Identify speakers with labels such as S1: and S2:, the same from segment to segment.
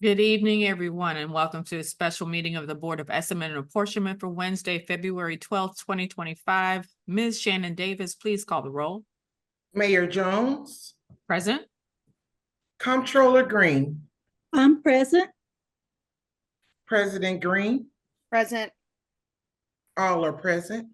S1: Good evening, everyone, and welcome to a special meeting of the Board of Estimate and Apportionment for Wednesday, February 12th, 2025. Ms. Shannon Davis, please call the roll.
S2: Mayor Jones,
S1: Present.
S2: Comptroller Green,
S3: I'm present.
S2: President Green,
S4: Present.
S2: all are present.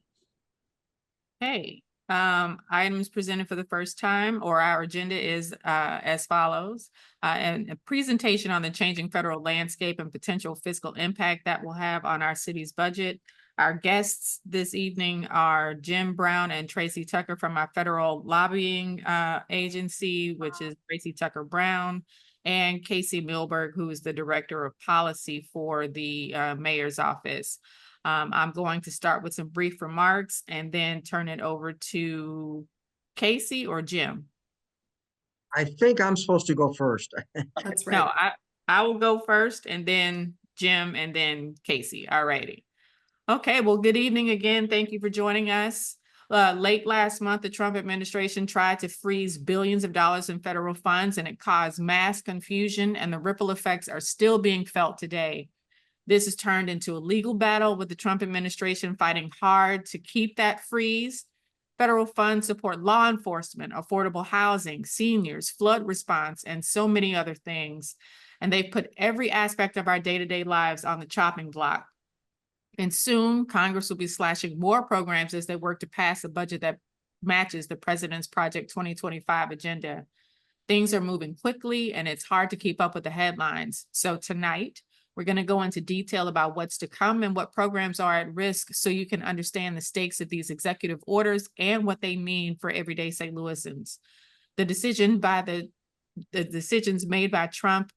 S1: Hey, items presented for the first time, or our agenda is as follows. And a presentation on the changing federal landscape and potential fiscal impact that will have on our city's budget. Our guests this evening are Jim Brown and Tracy Tucker from our federal lobbying agency, which is Tracy Tucker Brown, and Casey Milberg, who is the Director of Policy for the Mayor's Office. I'm going to start with some brief remarks and then turn it over to Casey or Jim.
S5: I think I'm supposed to go first.
S4: That's right.
S1: No, I will go first and then Jim and then Casey. All righty. Okay, well, good evening again. Thank you for joining us. Late last month, the Trump administration tried to freeze billions of dollars in federal funds, and it caused mass confusion, and the ripple effects are still being felt today. This has turned into a legal battle with the Trump administration fighting hard to keep that freeze. Federal funds support law enforcement, affordable housing, seniors, flood response, and so many other things. And they've put every aspect of our day-to-day lives on the chopping block. And soon, Congress will be slashing more programs as they work to pass a budget that matches the president's Project 2025 agenda. Things are moving quickly, and it's hard to keep up with the headlines. So tonight, we're going to go into detail about what's to come and what programs are at risk so you can understand the stakes of these executive orders and what they mean for everyday St. Louisans. The decisions made by Trump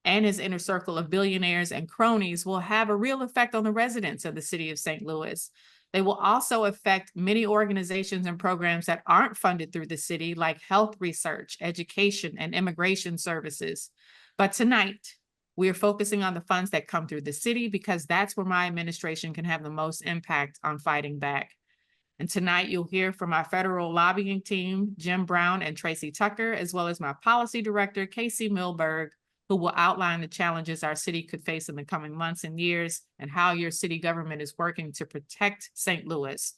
S1: and his inner circle of billionaires and cronies will have a real effect on the residents of the city of St. Louis. They will also affect many organizations and programs that aren't funded through the city, like health research, education, and immigration services. But tonight, we are focusing on the funds that come through the city because that's where my administration can have the most impact on fighting back. And tonight you'll hear from our federal lobbying team, Jim Brown and Tracy Tucker, as well as my policy director, Casey Milberg, who will outline the challenges our city could face in the coming months and years and how your city government is working to protect St. Louis.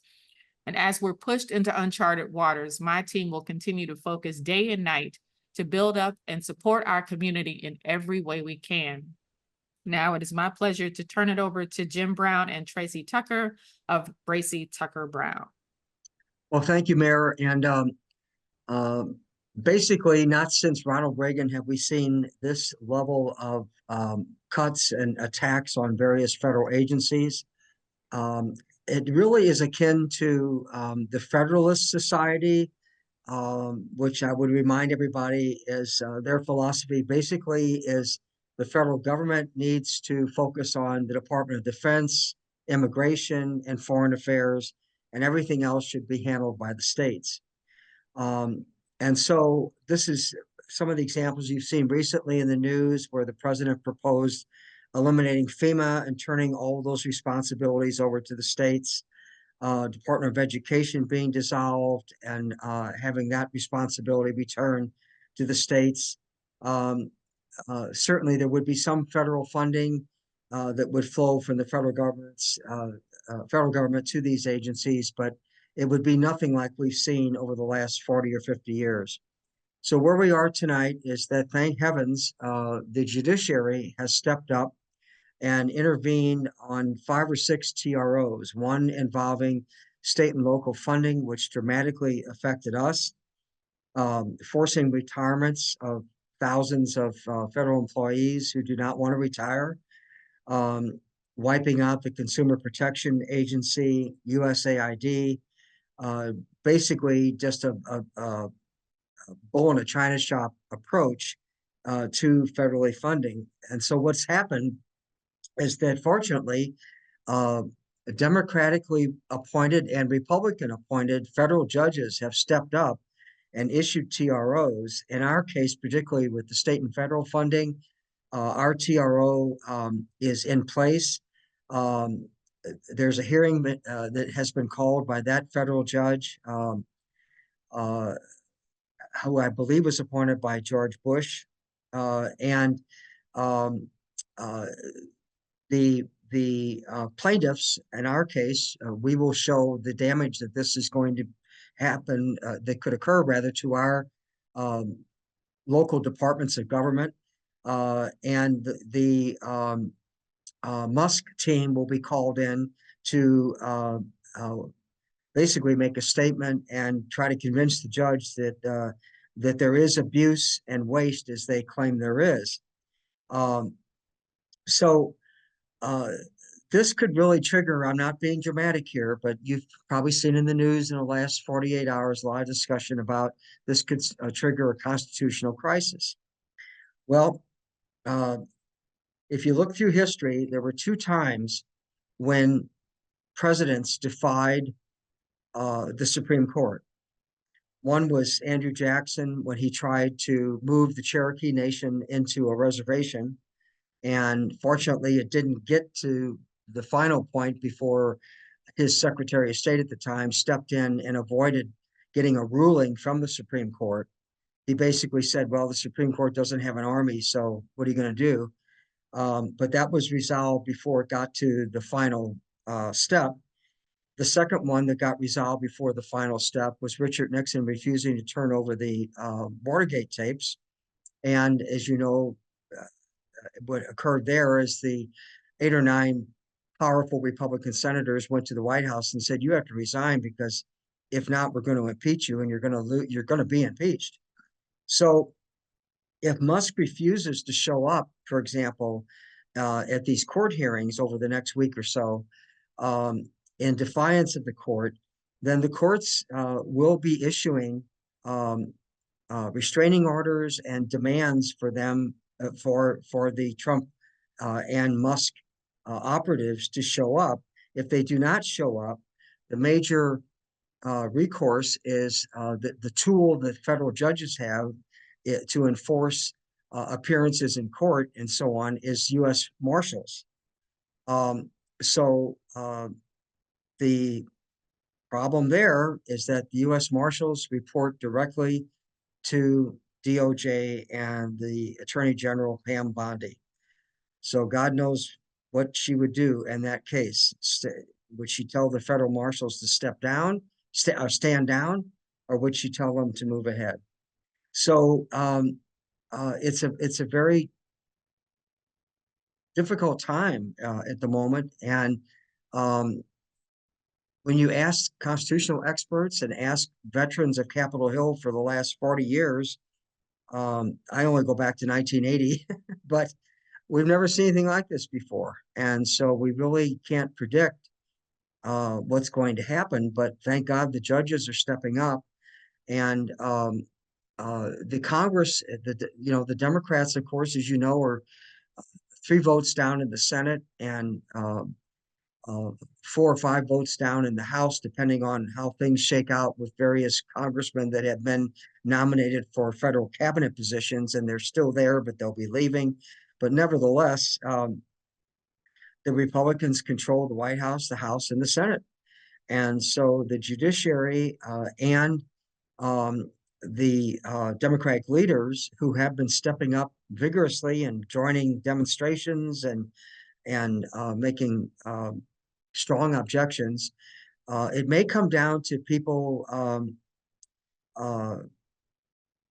S1: And as we're pushed into uncharted waters, my team will continue to focus day and night to build up and support our community in every way we can. Now it is my pleasure to turn it over to Jim Brown and Tracy Tucker of Tracy Tucker Brown.
S5: Well, thank you, Mayor. And basically, not since Ronald Reagan have we seen this level of cuts and attacks on various federal agencies. It really is akin to the Federalist Society, which I would remind everybody is their philosophy basically is the federal government needs to focus on the Department of Defense, immigration, and foreign affairs, and everything else should be handled by the states. And so this is some of the examples you've seen recently in the news where the president proposed eliminating FEMA and turning all of those responsibilities over to the states. Department of Education being dissolved and having that responsibility returned to the states. Certainly there would be some federal funding that would flow from the federal government to these agencies, but it would be nothing like we've seen over the last 40 or 50 years. So where we are tonight is that, thank heavens, the judiciary has stepped up and intervened on 5 or 6 TROs, one involving state and local funding, which dramatically affected us, forcing retirements of thousands of federal employees who do not want to retire, wiping out the Consumer Protection Agency, USAID, basically just a bull in a china shop approach to federally funding. And so what's happened is that fortunately, democratically appointed and Republican appointed federal judges have stepped up and issued TROs. In our case, particularly with the state and federal funding, our TRO is in place. There's a hearing that has been called by that federal judge, who I believe was appointed by George Bush. the plaintiffs, in our case, we will show the damage that this is going to happen, that could occur rather to our um, local departments of government. And the Musk team will be called in to basically make a statement and try to convince the judge that there is abuse and waste as they claim there is. Um, so uh, this could really trigger, I'm not being dramatic here, but you've probably seen in the news in the last 48 hours, a lot of discussion about this could trigger a constitutional crisis. Well, uh, if you look through history, there were two times when presidents defied the Supreme Court. One was Andrew Jackson when he tried to move the Cherokee Nation into a reservation. And fortunately, it didn't get to the final point before his Secretary of State at the time stepped in and avoided getting a ruling from the Supreme Court. He basically said, well, the Supreme Court doesn't have an army, so what are you going to do? But that was resolved before it got to the final step. The second one that got resolved before the final step was Richard Nixon refusing to turn over the Watergate tapes. And as you know, what occurred there is the 8 or 9 powerful Republican senators went to the White House and said, you have to resign because if not, we're going to impeach you and you're going to be impeached. So if Musk refuses to show up, for example, at these court hearings over the next week or so, in defiance of the court, then the courts will be issuing restraining orders and demands for them for the Trump and Musk operatives to show up. If they do not show up, the major recourse is the tool that federal judges have to enforce appearances in court and so on is U.S. Marshals. So the problem there is that the U.S. Marshals report directly to DOJ and the Attorney General Pam Bondi. So God knows what she would do in that case. Would she tell the federal marshals to step down, stand down, or would she tell them to move ahead? So it's a very difficult time at the moment. And when you ask constitutional experts and ask veterans of Capitol Hill for the last 40 years, I only go back to 1980, but we've never seen anything like this before. And so we really can't predict what's going to happen, but thank God the judges are stepping up. And the Congress, the Democrats, of course, as you know, are 3 votes down in the Senate and 4 or 5 votes down in the House, depending on how things shake out with various congressmen that have been nominated for federal cabinet positions, and they're still there, but they'll be leaving. But nevertheless, the Republicans control the White House, the House, and the Senate. And so the judiciary and the Democratic leaders who have been stepping up vigorously and joining demonstrations and making strong objections. It may come down to people,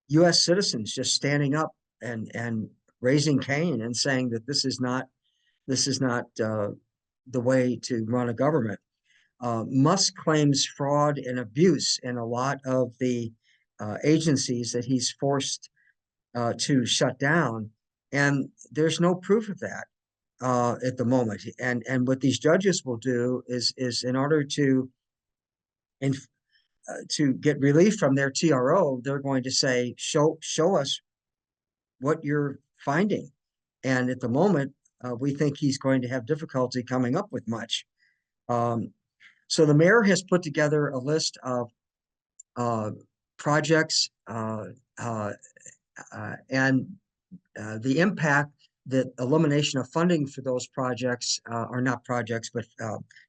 S5: U.S. citizens, just standing up and raising Cain and saying that this is not the way to run a government. Musk claims fraud and abuse in a lot of the agencies that he's forced to shut down, and there's no proof of that at the moment. And what these judges will do is in order to get relief from their TRO, they're going to say, show us what you're finding. And at the moment, we think he's going to have difficulty coming up with much. So the mayor has put together a list of projects and the impact that elimination of funding for those projects, are not projects, but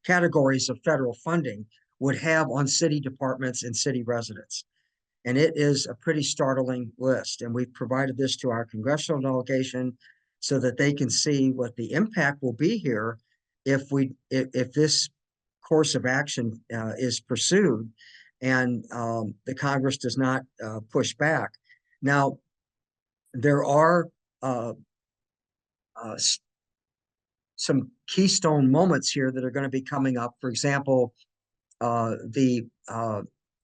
S5: categories of federal funding would have on city departments and city residents. And it is a pretty startling list. And we've provided this to our congressional delegation. so that they can see what the impact will be here if this course of action is pursued and the Congress does not push back. Now, there are some keystone moments here that are going to be coming up. For example, the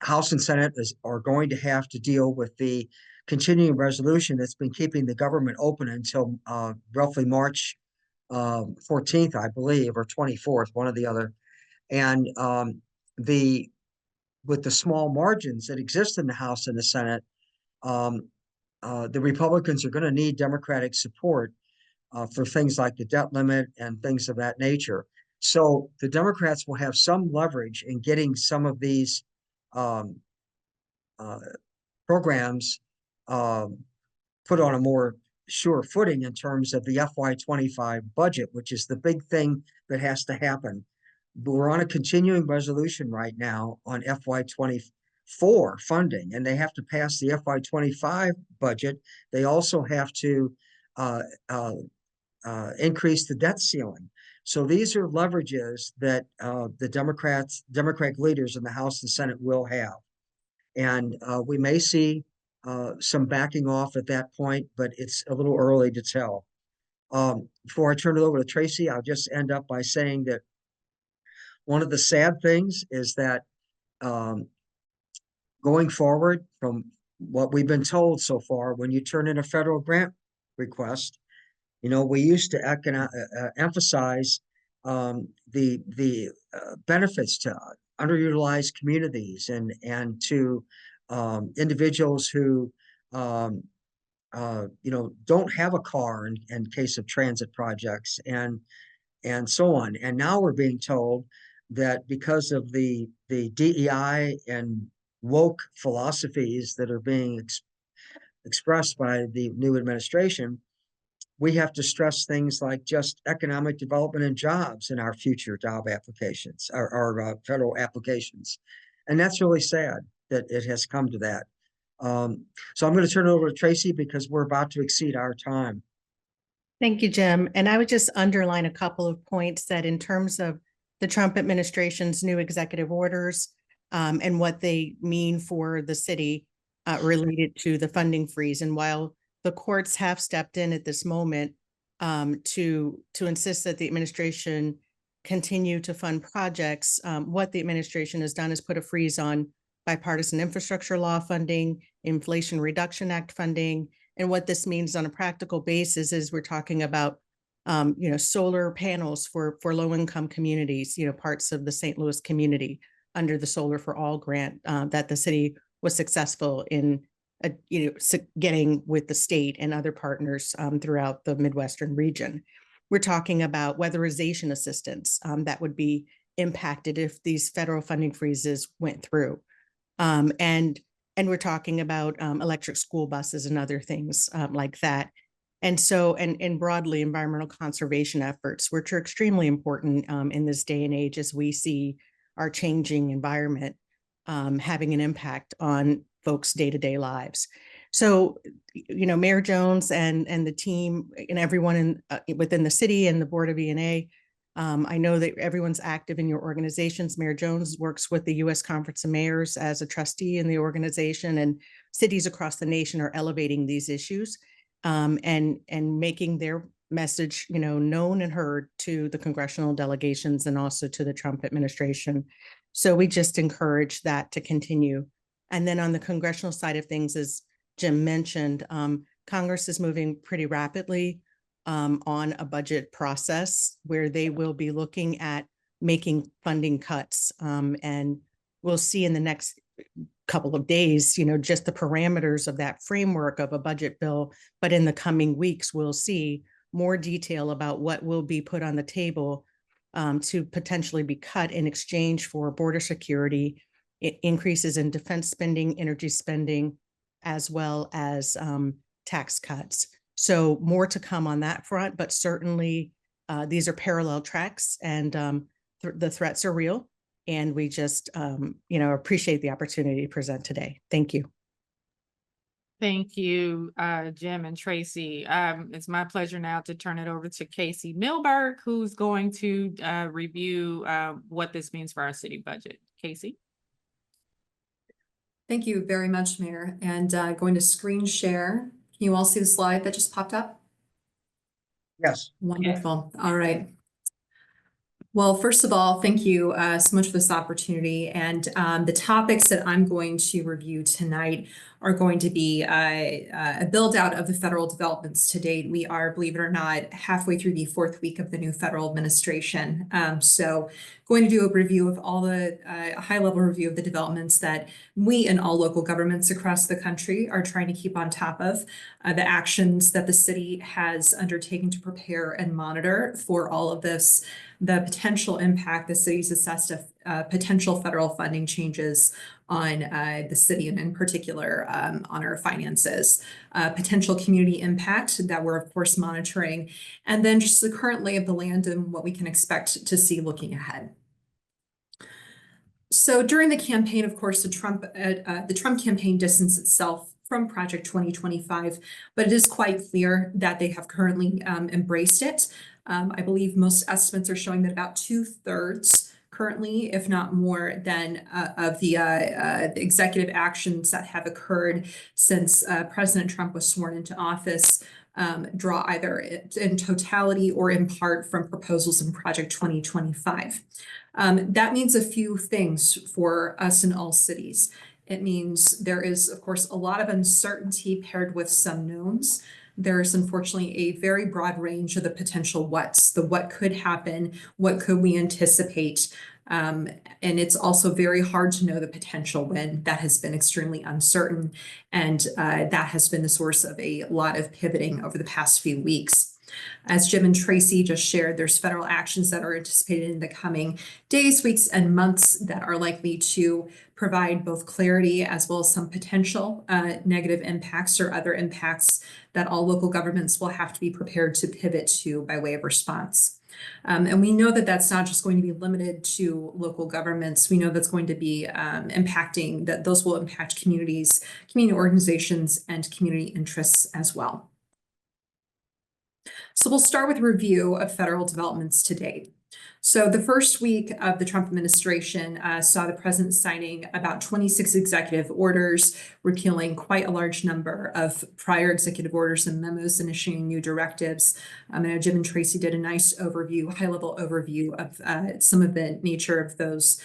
S5: House and Senate are going to have to deal with the continuing resolution that's been keeping the government open until roughly March 14th, I believe, or 24th, one or the other. And the with the small margins that exist in the House and the Senate, the Republicans are going to need Democratic support for things like the debt limit and things of that nature. So the Democrats will have some leverage in getting some of these um, programs put on a more sure footing in terms of the FY25 budget, which is the big thing that has to happen. But we're on a continuing resolution right now on FY24 funding, and they have to pass the FY25 budget. They also have to increase the debt ceiling. So these are leverages that the Democratic leaders in the House and Senate will have. And we may see some backing off at that point, but it's a little early to tell. Before I turn it over to Tracy, I'll just end up by saying that one of the sad things is that going forward from what we've been told so far, when you turn in a federal grant request, we used to emphasize the benefits to underutilized communities and to individuals who don't have a car in case of transit projects and so on. And now we're being told that because of the DEI and woke philosophies that are being expressed by the new administration, we have to stress things like just economic development and jobs in our future job applications, our federal applications. And that's really sad that it has come to that. So I'm going to turn it over to Tracy because we're about to exceed our time.
S3: Thank you, Jim. And I would just underline a couple of points that in terms of the Trump administration's new executive orders and what they mean for the city related to the funding freeze. And while the courts have stepped in at this moment to insist that the administration continue to fund projects, what the administration has done is put a freeze on bipartisan infrastructure law funding, Inflation Reduction Act funding. And what this means on a practical basis is we're talking about, solar panels for low-income communities, parts of the St. Louis community under the Solar for All grant that the city was successful in, getting with the state and other partners throughout the Midwestern region. We're talking about weatherization assistance that would be impacted if these federal funding freezes went through. And we're talking about electric school buses and other things like that. And so, and broadly environmental conservation efforts, which are extremely important in this day and age as we see our changing environment having an impact on folks' day-to-day lives. So, Mayor Jones and the team and everyone within the city and the Board of E&A, I know that everyone's active in your organizations. Mayor Jones works with the U.S. Conference of Mayors as a trustee in the organization, and cities across the nation are elevating these issues and making their message, known and heard to the congressional delegations and also to the Trump administration. So we just encourage that to continue. And then on the congressional side of things, as Jim mentioned, Congress is moving pretty rapidly on a budget process where they will be looking at making funding cuts. And we'll see in the next couple of days, just the parameters of that framework of a budget bill. But in the coming weeks, we'll see more detail about what will be put on the table to potentially be cut in exchange for border security, increases in defense spending, energy spending, as well as tax cuts. So more to come on that front, but certainly these are parallel tracks and the threats are real. And we just, appreciate the opportunity to present today. Thank you.
S1: Thank you, Jim and Tracy. It's my pleasure now to turn it over to Casey Milberg, who's going to review what this means for our city budget. Casey?
S4: Thank you very much, Mayor. And going to screen share. Can you all see the slide that just popped up?
S5: Yes.
S4: Wonderful. All right. Well, first of all, thank you so much for this opportunity. And the topics that I'm going to review tonight are going to be a build out of the federal developments to date. We are, believe it or not, halfway through the 4th week of the new federal administration. So going to do a review of all the high level review of the developments that we and all local governments across the country are trying to keep on top of, the actions that the city has undertaken to prepare and monitor for all of this, the potential impact the city's assessed of potential federal funding changes on the city and in particular on our finances, potential community impact that we're of course monitoring, and then just the current lay of the land and what we can expect to see looking ahead. So during the campaign, of course, the Trump campaign distanced itself from Project 2025, but it is quite clear that they have currently embraced it. I believe most estimates are showing that about 2/3 currently, if not more than of the executive actions that have occurred since President Trump was sworn into office draw either in totality or in part from proposals in Project 2025. That means a few things for us in all cities. It means there is, of course, a lot of uncertainty paired with some knowns. There's unfortunately a very broad range of the potential whats, the what could happen, what could we anticipate. And it's also very hard to know the potential when. That has been extremely uncertain. And that has been the source of a lot of pivoting over the past few weeks. As Jim and Tracy just shared, there's federal actions that are anticipated in the coming days, weeks, and months that are likely to provide both clarity as well as some potential negative impacts or other impacts that all local governments will have to be prepared to pivot to by way of response. And we know that that's not just going to be limited to local governments. We know that's going to be impacting, that those will impact communities, community organizations, and community interests as well. So we'll start with a review of federal developments to date. So the first week of the Trump administration saw the president signing about 26 executive orders, repealing quite a large number of prior executive orders and memos and issuing new directives. I know Jim and Tracy did a nice overview, high-level overview of some of the nature of those.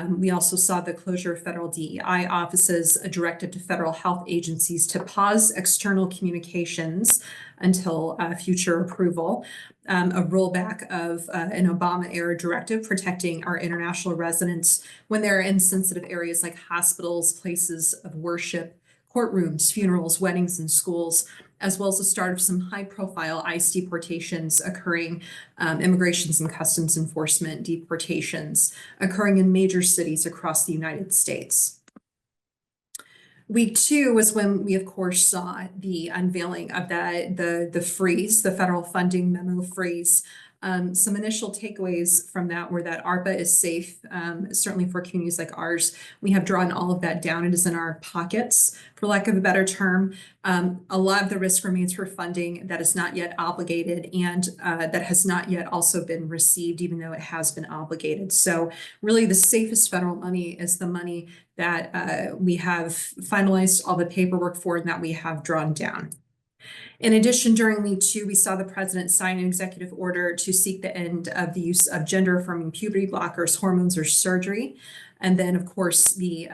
S4: We also saw the closure of federal DEI offices, a directive to federal health agencies to pause external communications until future approval, a rollback of an Obama-era directive protecting our international residents when they're in sensitive areas like hospitals, places of worship, courtrooms, funerals, weddings, and schools, as well as the start of some high-profile ICE deportations occurring, immigrations and customs enforcement deportations occurring in major cities across the United States. Week 2 was when we, of course, saw the unveiling of the freeze, the federal funding memo freeze. Some initial takeaways from that were that ARPA is safe, certainly for communities like ours. We have drawn all of that down. It is in our pockets, for lack of a better term. A lot of the risk remains for funding that is not yet obligated and that has not yet also been received, even though it has been obligated. So really the safest federal money is the money that we have finalized all the paperwork for and that we have drawn down. In addition, during week 2, we saw the president sign an executive order to seek the end of the use of gender-affirming puberty blockers, hormones, or surgery. And then, of course, the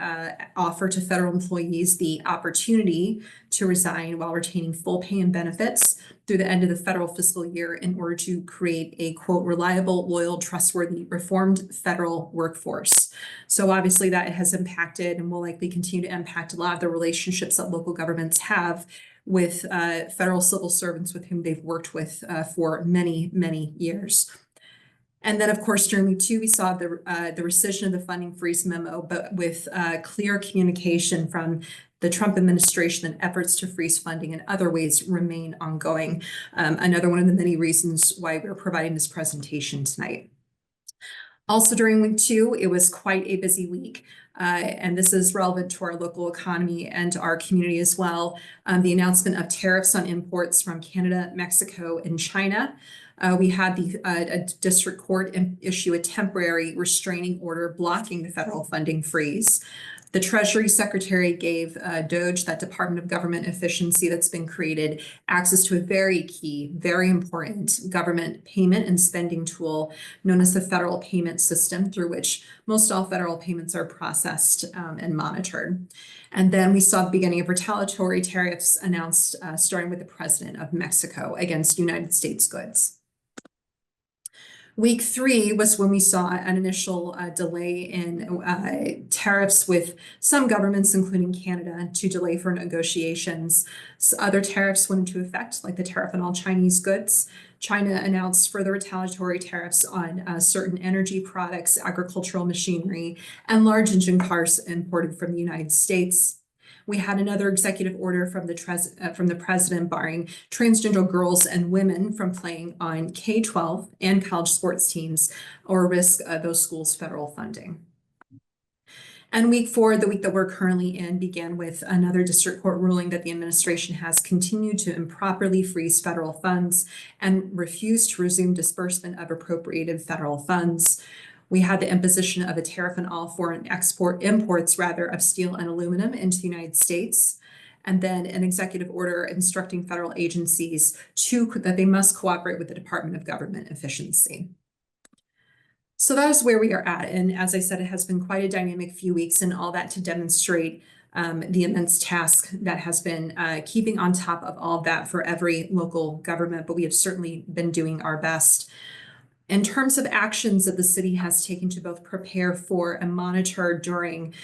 S4: offer to federal employees the opportunity to resign while retaining full pay and benefits through the end of the federal fiscal year in order to create a, quote, reliable, loyal, trustworthy, reformed federal workforce. So obviously that has impacted and will likely continue to impact a lot of the relationships that local governments have with federal civil servants with whom they've worked with for many, many years. And then, of course, during week 2, we saw the rescission of the funding freeze memo, but with clear communication from the Trump administration that efforts to freeze funding in other ways remain ongoing. Another one of the many reasons why we're providing this presentation tonight. Also during week 2, it was quite a busy week. And this is relevant to our local economy and our community as well. The announcement of tariffs on imports from Canada, Mexico, and China. We had a district court issue a temporary restraining order blocking the federal funding freeze. The Treasury Secretary gave DOGE, that Department of Government Efficiency that's been created, access to a very key, very important government payment and spending tool known as the Federal Payment System, through which most all federal payments are processed and monitored. And then we saw the beginning of retaliatory tariffs announced, starting with the President of Mexico against United States goods. Week 3 was when we saw an initial delay in tariffs with some governments, including Canada, to delay for negotiations. So other tariffs went into effect, like the tariff on all Chinese goods. China announced further retaliatory tariffs on certain energy products, agricultural machinery, and large engine cars imported from the United States. We had another executive order from the president barring transgender girls and women from playing on K-12 and college sports teams or risk those schools' federal funding. And week 4, the week that we're currently in, began with another district court ruling that the administration has continued to improperly freeze federal funds and refused to resume disbursement of appropriated federal funds. We had the imposition of a tariff on all foreign imports of steel and aluminum into the United States, and then an executive order instructing federal agencies that they must cooperate with the Department of Government Efficiency. So that is where we are at. And as I said, it has been quite a dynamic few weeks, and all that to demonstrate the immense task that has been keeping on top of all of that for every local government, but we have certainly been doing our best. In terms of actions that the city has taken to both prepare for and monitor during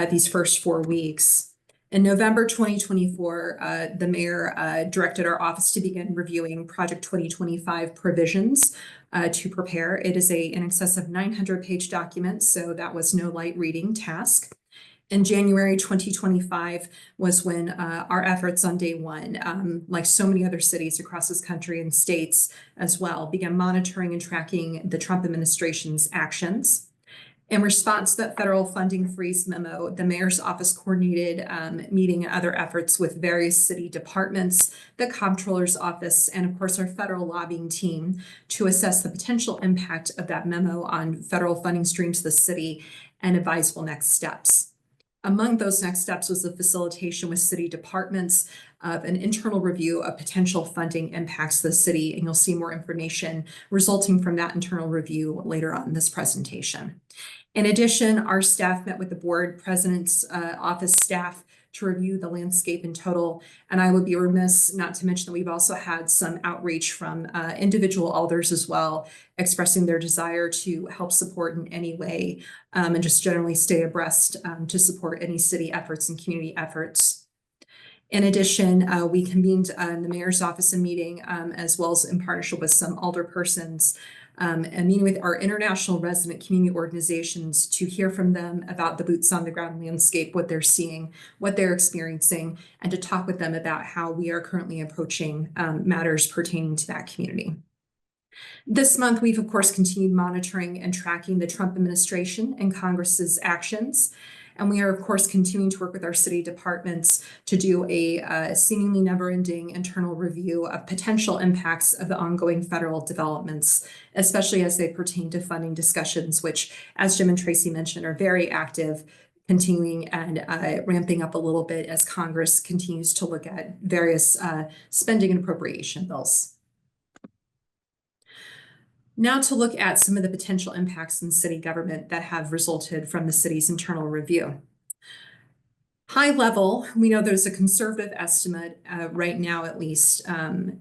S4: these first 4 weeks. In November 2024, the mayor directed our office to begin reviewing Project 2025 provisions to prepare. It is in excess of 900-page document, so that was no light reading task. In January 2025 was when our efforts on day 1, like so many other cities across this country and states as well, began monitoring and tracking the Trump administration's actions. In response to that federal funding freeze memo, the mayor's office coordinated meeting and other efforts with various city departments, the comptroller's office, and of course our federal lobbying team to assess the potential impact of that memo on federal funding streams to the city and advisable next steps. Among those next steps was the facilitation with city departments of an internal review of potential funding impacts to the city, and you'll see more information resulting from that internal review later on in this presentation. In addition, our staff met with the board president's office staff to review the landscape in total, and I would be remiss not to mention that we've also had some outreach from individual alders as well, expressing their desire to help support in any way and just generally stay abreast to support any city efforts and community efforts. In addition, we convened in the mayor's office a meeting as well as in partnership with some alderpersons, a meeting with our international resident community organizations to hear from them about the boots on the ground landscape, what they're seeing, what they're experiencing, and to talk with them about how we are currently approaching matters pertaining to that community. This month, we've of course continued monitoring and tracking the Trump administration and Congress's actions. And we are, of course, continuing to work with our city departments to do a seemingly never-ending internal review of potential impacts of the ongoing federal developments, especially as they pertain to funding discussions, which, as Jim and Tracy mentioned, are very active, continuing and ramping up a little bit as Congress continues to look at various spending and appropriation bills. Now to look at some of the potential impacts in city government that have resulted from the city's internal review. High level, we know there's a conservative estimate right now, at least,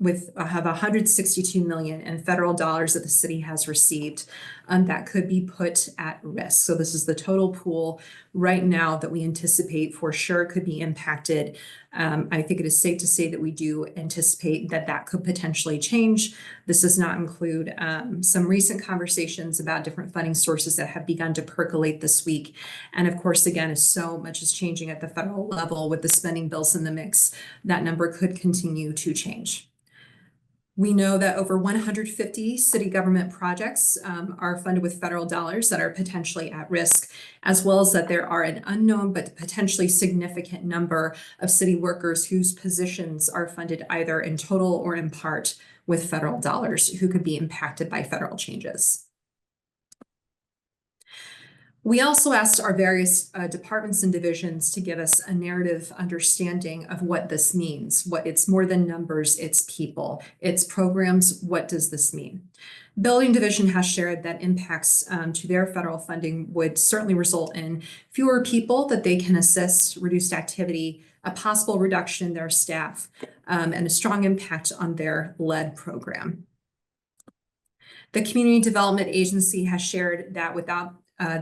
S4: with have 162 million in federal dollars that the city has received that could be put at risk. So this is the total pool right now that we anticipate for sure could be impacted. I think it is safe to say that we do anticipate that that could potentially change. This does not include some recent conversations about different funding sources that have begun to percolate this week. And of course, again, as so much is changing at the federal level with the spending bills in the mix, that number could continue to change. We know that over 150 city government projects are funded with federal dollars that are potentially at risk, as well as that there are an unknown but potentially significant number of city workers whose positions are funded either in total or in part with federal dollars who could be impacted by federal changes. We also asked our various departments and divisions to give us a narrative understanding of what this means. What it's more than numbers, it's people, it's programs. What does this mean? Building division has shared that impacts to their federal funding would certainly result in fewer people that they can assist, reduced activity, a possible reduction in their staff, and a strong impact on their lead program. The Community Development Agency has shared that without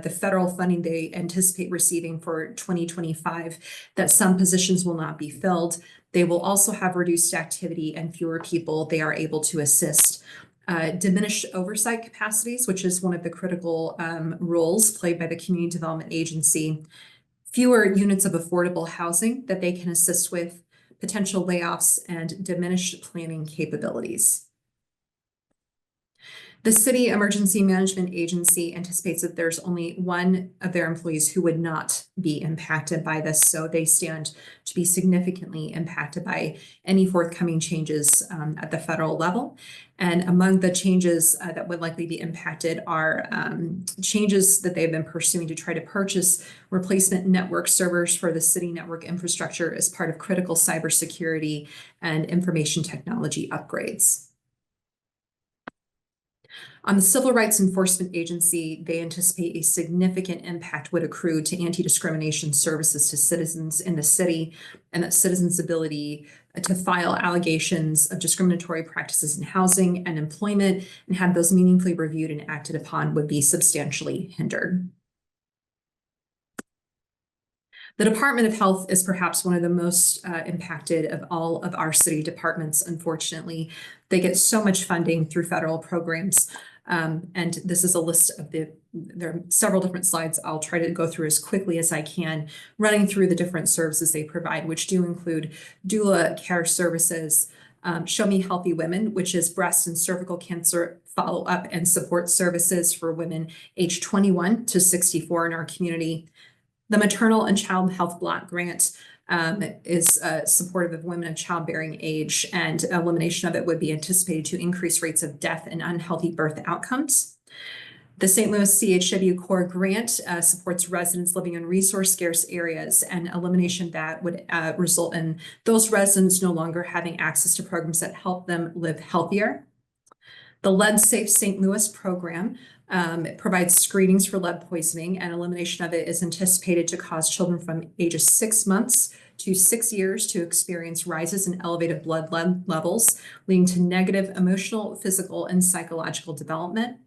S4: the federal funding they anticipate receiving for 2025, that some positions will not be filled. They will also have reduced activity and fewer people they are able to assist. Diminished oversight capacities, which is one of the critical roles played by the Community Development Agency. Fewer units of affordable housing that they can assist with, potential layoffs, and diminished planning capabilities. The City Emergency Management Agency anticipates that there's only one of their employees who would not be impacted by this, so they stand to be significantly impacted by any forthcoming changes at the federal level. And among the changes that would likely be impacted are changes that they've been pursuing to try to purchase replacement network servers for the city network infrastructure as part of critical cybersecurity and information technology upgrades. On the Civil Rights Enforcement Agency, they anticipate a significant impact would accrue to anti-discrimination services to citizens in the city, and that citizens' ability to file allegations of discriminatory practices in housing and employment and have those meaningfully reviewed and acted upon would be substantially hindered. The Department of Health is perhaps one of the most impacted of all of our city departments, unfortunately. They get so much funding through federal programs. And this is a list of there are several different slides I'll try to go through as quickly as I can, running through the different services they provide, which do include doula care services, Show Me Healthy Women, which is breast and cervical cancer follow-up and support services for women aged 21 to 64 in our community. The Maternal and Child Health Block Grant is supportive of women of childbearing age, and elimination of it would be anticipated to increase rates of death and unhealthy birth outcomes. The St. Louis CHW Core Grant supports residents living in resource-scarce areas, and elimination of that would result in those residents no longer having access to programs that help them live healthier. The Lead Safe St. Louis program it provides screenings for lead poisoning, and elimination of it is anticipated to cause children from ages 6 months to 6 years to experience rises in elevated blood lead levels, leading to negative emotional, physical, and psychological development.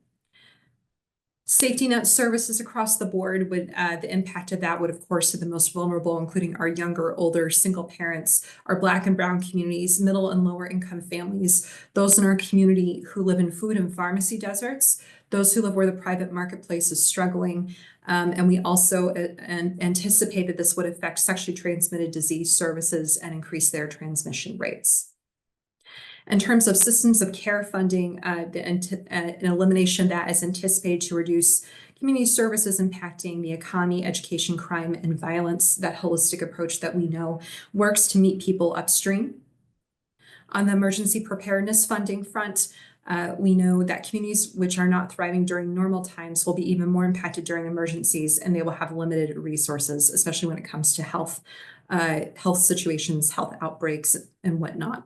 S4: Safety net services across the board would, the impact of that would, of course, to the most vulnerable, including our younger, older, single parents, our Black and Brown communities, middle and lower income families, those in our community who live in food and pharmacy deserts, those who live where the private marketplace is struggling. And we also anticipated this would affect sexually transmitted disease services and increase their transmission rates. In terms of systems of care funding, an elimination that is anticipated to reduce community services impacting the economy, education, crime, and violence, that holistic approach that we know works to meet people upstream. On the emergency preparedness funding front, we know that communities which are not thriving during normal times will be even more impacted during emergencies, and they will have limited resources, especially when it comes to health situations, health outbreaks, and whatnot.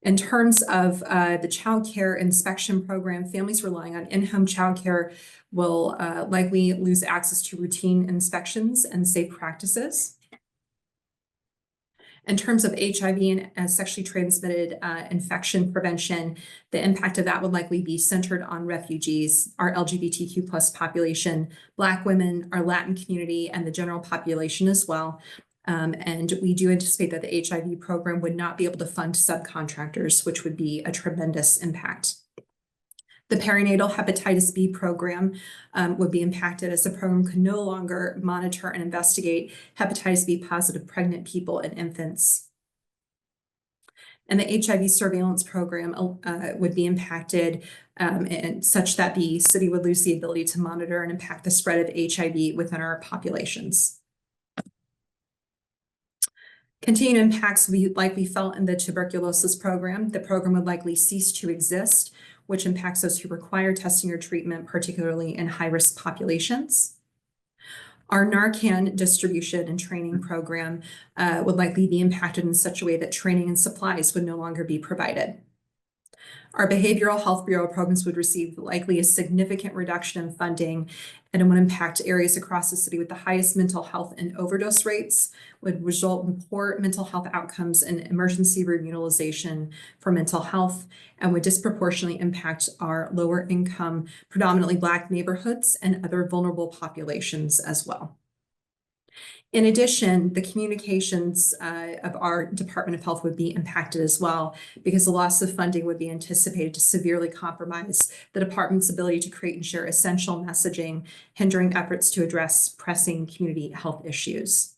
S4: In terms of the child care inspection program, families relying on in-home child care will likely lose access to routine inspections and safe practices. In terms of HIV and sexually transmitted infection prevention, the impact of that would likely be centered on refugees, our LGBTQ+ population, Black women, our Latin community, and the general population as well. And we do anticipate that the HIV program would not be able to fund subcontractors, which would be a tremendous impact. The perinatal hepatitis B program would be impacted, as the program could no longer monitor and investigate hepatitis B positive pregnant people and infants. And the HIV surveillance program would be impacted and such that the city would lose the ability to monitor and impact the spread of HIV within our populations. Continued impacts we likely felt in the tuberculosis program. The program would likely cease to exist, which impacts those who require testing or treatment, particularly in high-risk populations. Our Narcan distribution and training program would likely be impacted in such a way that training and supplies would no longer be provided. Our Behavioral Health Bureau programs would receive likely a significant reduction in funding, and it would impact areas across the city with the highest mental health and overdose rates, would result in poor mental health outcomes and emergency room utilization for mental health, and would disproportionately impact our lower income, predominantly Black neighborhoods and other vulnerable populations as well. In addition, the communications of our Department of Health would be impacted as well, because the loss of funding would be anticipated to severely compromise the department's ability to create and share essential messaging, hindering efforts to address pressing community health issues.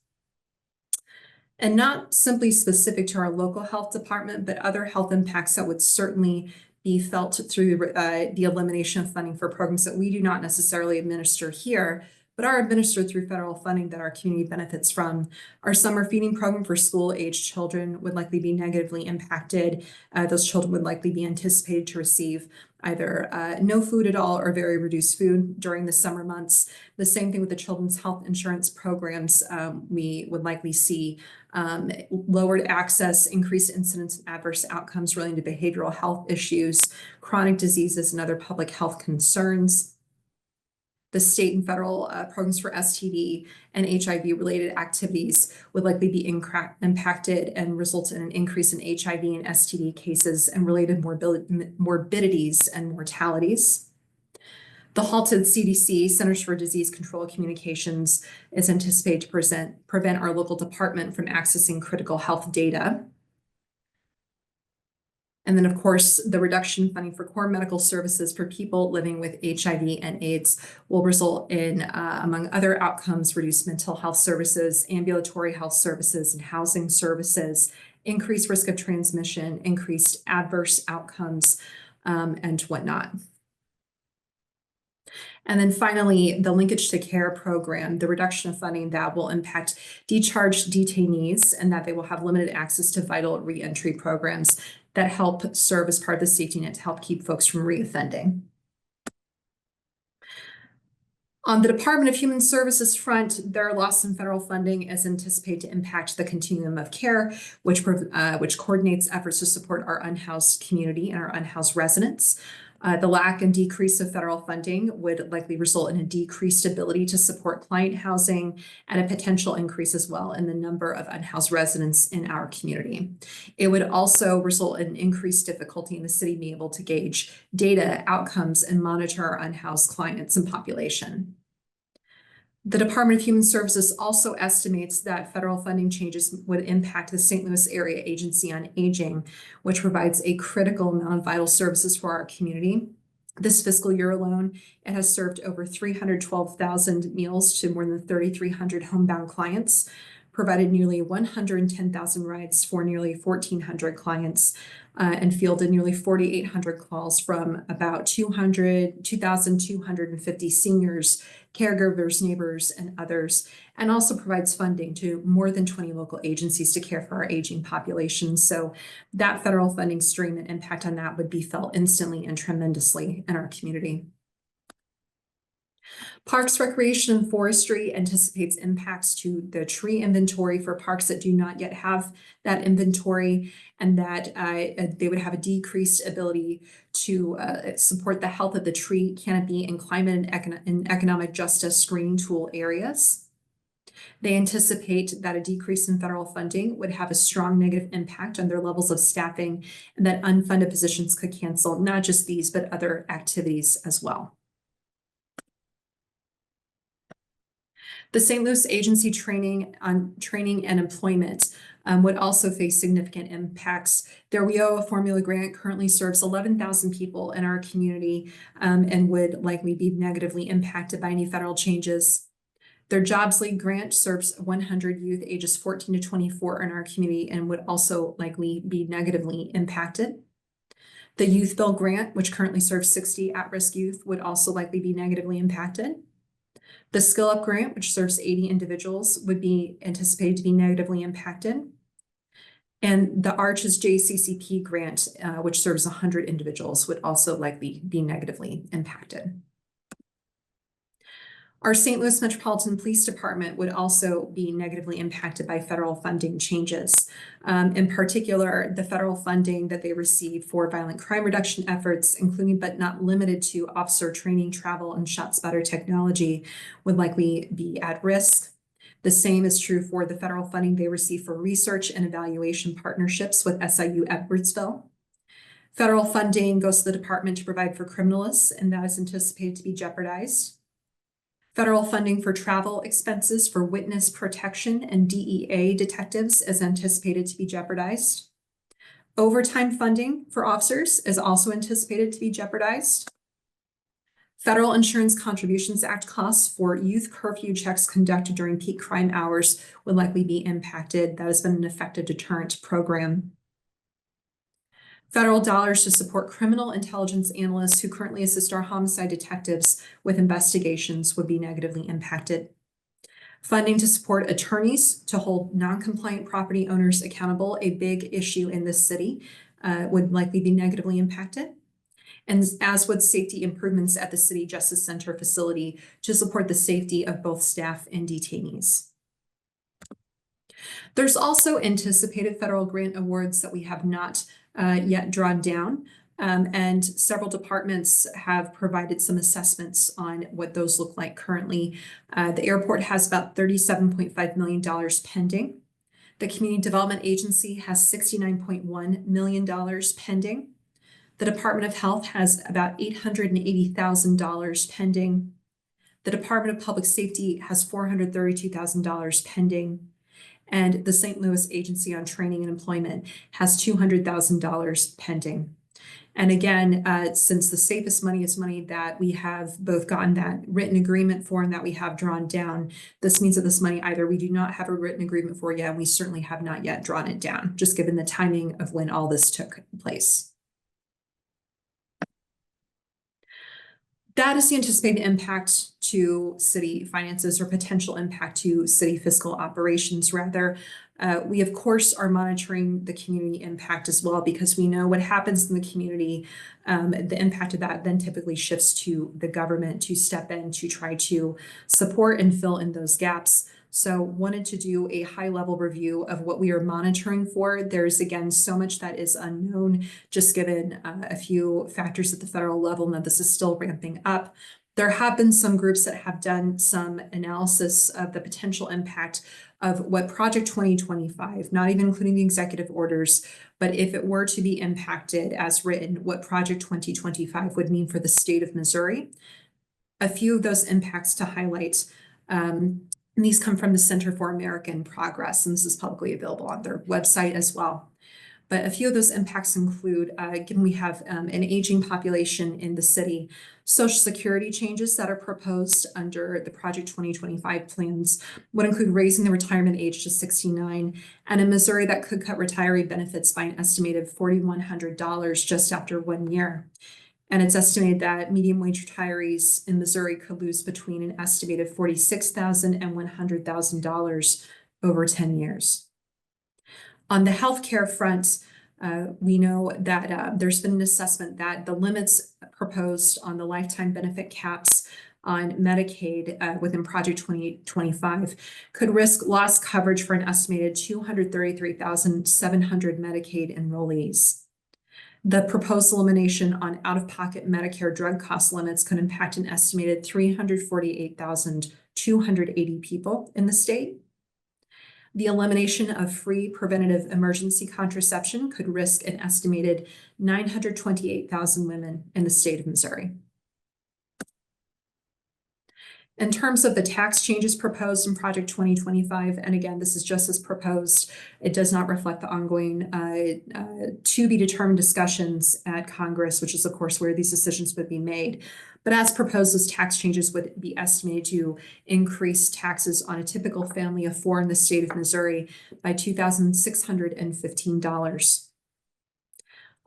S4: And not simply specific to our local health department, but other health impacts that would certainly be felt through the elimination of funding for programs that we do not necessarily administer here, but are administered through federal funding that our community benefits from. Our summer feeding program for school-aged children would likely be negatively impacted. Those children would likely be anticipated to receive either no food at all or very reduced food during the summer months. The same thing with the children's health insurance programs. We would likely see lowered access, increased incidence and adverse outcomes relating to behavioral health issues, chronic diseases, and other public health concerns. The state and federal programs for STD and HIV-related activities would likely be impacted and result in an increase in HIV and STD cases and related morbidities and mortalities. The halted CDC, Centers for Disease Control Communications, is anticipated to prevent our local department from accessing critical health data. And then, of course, the reduction in funding for core medical services for people living with HIV and AIDS will result in, among other outcomes, reduced mental health services, ambulatory health services, and housing services, increased risk of transmission, increased adverse outcomes, and whatnot. And then finally, the linkage to care program, the reduction of funding that will impact discharged detainees and that they will have limited access to vital reentry programs that help serve as part of the safety net to help keep folks from reoffending. On the Department of Human Services front, their loss in federal funding is anticipated to impact the continuum of care, which coordinates efforts to support our unhoused community and our unhoused residents. The lack and decrease of federal funding would likely result in a decreased ability to support client housing and a potential increase as well in the number of unhoused residents in our community. It would also result in increased difficulty in the city being able to gauge data, outcomes, and monitor our unhoused clients and population. The Department of Human Services also estimates that federal funding changes would impact the St. Louis Area Agency on Aging, which provides a critical amount of vital services for our community. This fiscal year alone, it has served over 312,000 meals to more than 3,300 homebound clients, provided nearly 110,000 rides for nearly 1,400 clients, and fielded nearly 4,800 calls from about 2,250 seniors, caregivers, neighbors, and others, and also provides funding to more than 20 local agencies to care for our aging population. So that federal funding stream and impact on that would be felt instantly and tremendously in our community. Parks, Recreation, and Forestry anticipates impacts to the tree inventory for parks that do not yet have that inventory, and that they would have a decreased ability to support the health of the tree canopy and climate and economic justice screening tool areas. They anticipate that a decrease in federal funding would have a strong negative impact on their levels of staffing, and that unfunded positions could cancel not just these, but other activities as well. The St. Louis Agency Training and Employment would also face significant impacts. Their WIOA formula grant currently serves 11,000 people in our community and would likely be negatively impacted by any federal changes. Their Jobs League grant serves 100 youth ages 14 to 24 in our community and would also likely be negatively impacted. The Youth Bill grant, which currently serves 60 at-risk youth, would also likely be negatively impacted. The Skill Up grant, which serves 80 individuals, would be anticipated to be negatively impacted. And the Arches JCCP grant, which serves 100 individuals, would also likely be negatively impacted. Our St. Louis Metropolitan Police Department would also be negatively impacted by federal funding changes. In particular, the federal funding that they receive for violent crime reduction efforts, including but not limited to officer training, travel, and ShotSpotter technology, would likely be at risk. The same is true for the federal funding they receive for research and evaluation partnerships with SIU Edwardsville. Federal funding goes to the department to provide for criminalists, and that is anticipated to be jeopardized. Federal funding for travel expenses for witness protection and DEA detectives is anticipated to be jeopardized. Overtime funding for officers is also anticipated to be jeopardized. Federal Insurance Contributions Act costs for youth curfew checks conducted during peak crime hours would likely be impacted. That has been an effective deterrent program. Federal dollars to support criminal intelligence analysts who currently assist our homicide detectives with investigations would be negatively impacted. Funding to support attorneys to hold non-compliant property owners accountable, a big issue in this city, would likely be negatively impacted. And as would safety improvements at the City Justice Center facility to support the safety of both staff and detainees. There's also anticipated federal grant awards that we have not yet drawn down. And several departments have provided some assessments on what those look like currently. The airport has about $37.5 million pending. The Community Development Agency has $69.1 million pending. The Department of Health has about $880,000 pending. The Department of Public Safety has $432,000 pending. And the St. Louis Agency on Training and Employment has $200,000 pending. And again, since the safest money is money that we have both gotten that written agreement for and that we have drawn down, this means that this money either we do not have a written agreement for yet, and we certainly have not yet drawn it down, just given the timing of when all this took place. That is the anticipated impact to city finances, or potential impact to city fiscal operations, rather. We, of course, are monitoring the community impact as well, because we know what happens in the community, the impact of that then typically shifts to the government to step in to try to support and fill in those gaps. So wanted to do a high-level review of what we are monitoring for. There's, again, so much that is unknown, just given a few factors at the federal level. Now, this is still ramping up. There have been some groups that have done some analysis of the potential impact of what Project 2025, not even including the executive orders, but if it were to be impacted as written, what Project 2025 would mean for the state of Missouri. A few of those impacts to highlight. And these come from the Center for American Progress, and this is publicly available on their website as well. But a few of those impacts include, given we have an aging population in the city, Social Security changes that are proposed under the Project 2025 plans would include raising the retirement age to 69, and in Missouri that could cut retiree benefits by an estimated $4,100 just after 1 year. And it's estimated that medium wage retirees in Missouri could lose between an estimated $46,000 and $100,000 over 10 years. On the healthcare front, we know that there's been an assessment that the limits proposed on the lifetime benefit caps on Medicaid within Project 2025 could risk lost coverage for an estimated 233,700 Medicaid enrollees. The proposed elimination on out-of-pocket Medicare drug cost limits could impact an estimated 348,280 people in the state. The elimination of free preventative emergency contraception could risk an estimated 928,000 women in the state of Missouri. In terms of the tax changes proposed in Project 2025, and again, this is just as proposed, it does not reflect the ongoing to be determined discussions at Congress, which is of course where these decisions would be made. But as proposed, those tax changes would be estimated to increase taxes on a typical family of four in the state of Missouri by $2,615.